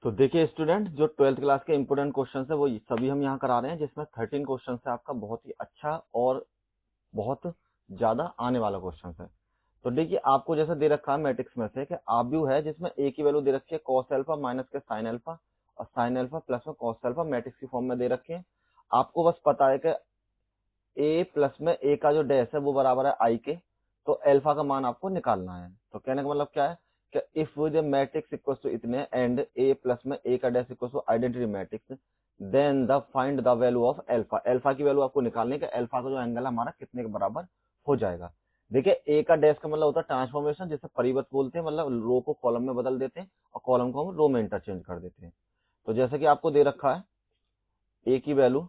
तो देखिए स्टूडेंट, जो 12th क्लास के इंपोर्टेंट क्वेश्चन है वो सभी हम यहाँ करा रहे हैं, जिसमें 13 क्वेश्चन है आपका बहुत ही अच्छा और बहुत ज्यादा आने वाला क्वेश्चन है। तो देखिए आपको जैसे दे रखा है मैट्रिक्स में से कि आव्यूह है जिसमें ए की वैल्यू दे रखी है कॉस अल्फा माइनस के साइन अल्फा और साइन अल्फा प्लस में कॉस अल्फा मैट्रिक्स की फॉर्म में दे रखे हैं। आपको बस पता है कि ए प्लस में ए का जो डैश है वो बराबर है आई के, तो अल्फा का मान आपको निकालना है। तो कहने का मतलब क्या है कि if the matrix equals to इतने एंड ए प्लस में ए का dash equals to identity matrix, then the find the value of alpha. Alpha की वैल्यू आपको निकालनी है कि अल्फा का जो एंगल हमारा कितने के बराबर हो जाएगा। देखिए ए का डैश का मतलब होता है ट्रांसफॉर्मेशन, जिसे परिवर्त बोलते हैं, मतलब रो को कॉलम में बदल देते हैं और कॉलम को हम रो में इंटरचेंज कर देते हैं। तो जैसे कि आपको दे रखा है ए की वैल्यू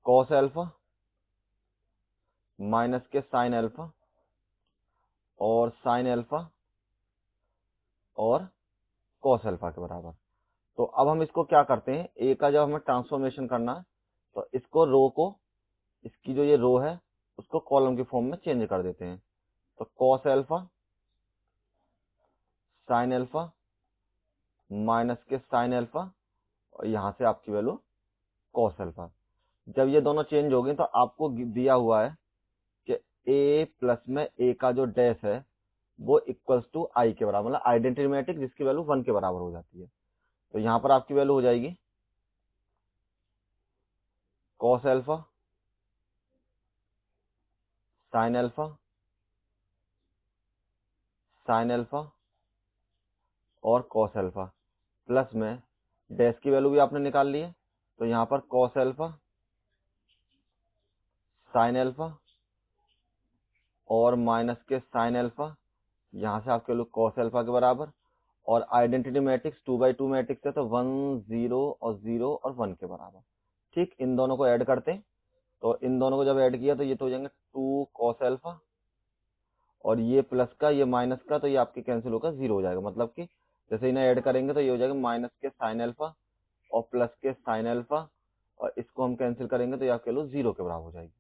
कॉस अल्फा माइनस के साइन अल्फा और साइन अल्फा और कॉस अल्फा के बराबर। तो अब हम इसको क्या करते हैं, ए का जब हमें ट्रांसफॉर्मेशन करना है तो इसको रो को, इसकी जो ये रो है उसको कॉलम की फॉर्म में चेंज कर देते हैं। तो cos alpha sine alpha minus के साइन अल्फा और यहां से आपकी वैल्यू कॉस अल्फा। जब ये दोनों चेंज हो गए तो आपको दिया हुआ है कि ए प्लस में ए का जो डैश है वो इक्वल्स टू आई के बराबर, मतलब आइडेंटिटी मैट्रिक्स जिसकी वैल्यू 1 के बराबर हो जाती है। तो यहां पर आपकी वैल्यू हो जाएगी cos alpha sine alpha sine alpha और कॉस अल्फा प्लस में डैश की वैल्यू भी आपने निकाल ली है। तो यहां पर कॉस अल्फा साइन अल्फा और माइनस के साइन अल्फा, यहां से आपके लोग कॉस अल्फा के बराबर, और आइडेंटिटी मैट्रिक्स 2x2 मैट्रिक्स है तो 1 0 और 0 और 1 के बराबर। ठीक, इन दोनों को ऐड करते हैं। तो इन दोनों को जब ऐड किया तो ये तो हो जाएंगे 2 कॉस अल्फा और ये प्लस का ये माइनस का, तो ये आपके कैंसिल होकर 0 हो जाएगा। मतलब कि जैसे इन्हें ऐड करेंगे तो ये हो जाएगा माइनस के साइन अल्फा और प्लस के साइन अल्फा, और इसको हम कैंसिल करेंगे तो ये आपके लो 0 के बराबर हो जाएगी।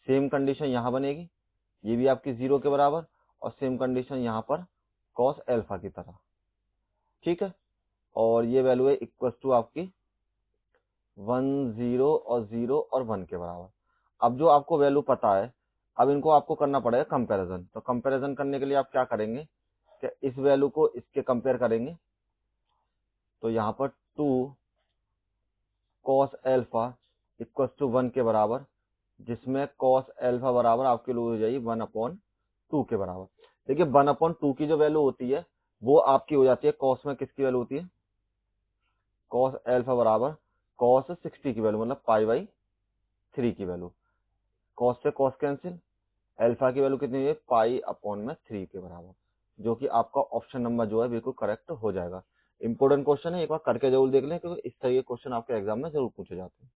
सेम कंडीशन यहाँ बनेगी, ये भी आपकी 0 के बराबर, और सेम कंडीशन यहाँ पर कॉस अल्फा की तरह। ठीक है, और ये वैल्यू है इक्वल टू आपकी 1 0 और 0 और 1 के बराबर। अब जो आपको वैल्यू पता है, अब इनको आपको करना पड़ेगा कंपैरिजन। तो कंपैरिजन करने के लिए आप क्या करेंगे कि इस वैल्यू को इसके कंपेयर करेंगे। तो यहाँ पर 2 कॉस अल्फा इक्वल टू 1 के बराबर, जिसमें कॉस अल्फा बराबर आपके लिए हो जाएगी 1/2 के बराबर। देखिए 1/2 की जो वैल्यू होती है वो आपकी हो जाती है कॉस में, किसकी वैल्यू होती है, कॉस अल्फा बराबर कॉस 60 की वैल्यू, मतलब पाई/3 की वैल्यू। कॉस से कॉस कैंसिल, अल्फा की वैल्यू कितनी है, पाई/3 के बराबर, जो कि आपका ऑप्शन नंबर जो है बिल्कुल करेक्ट हो जाएगा। इंपोर्टेंट क्वेश्चन है, एक बार करके जरूर देख लें क्योंकि इस तरह के क्वेश्चन आपके एग्जाम में जरूर पूछे जाते हैं।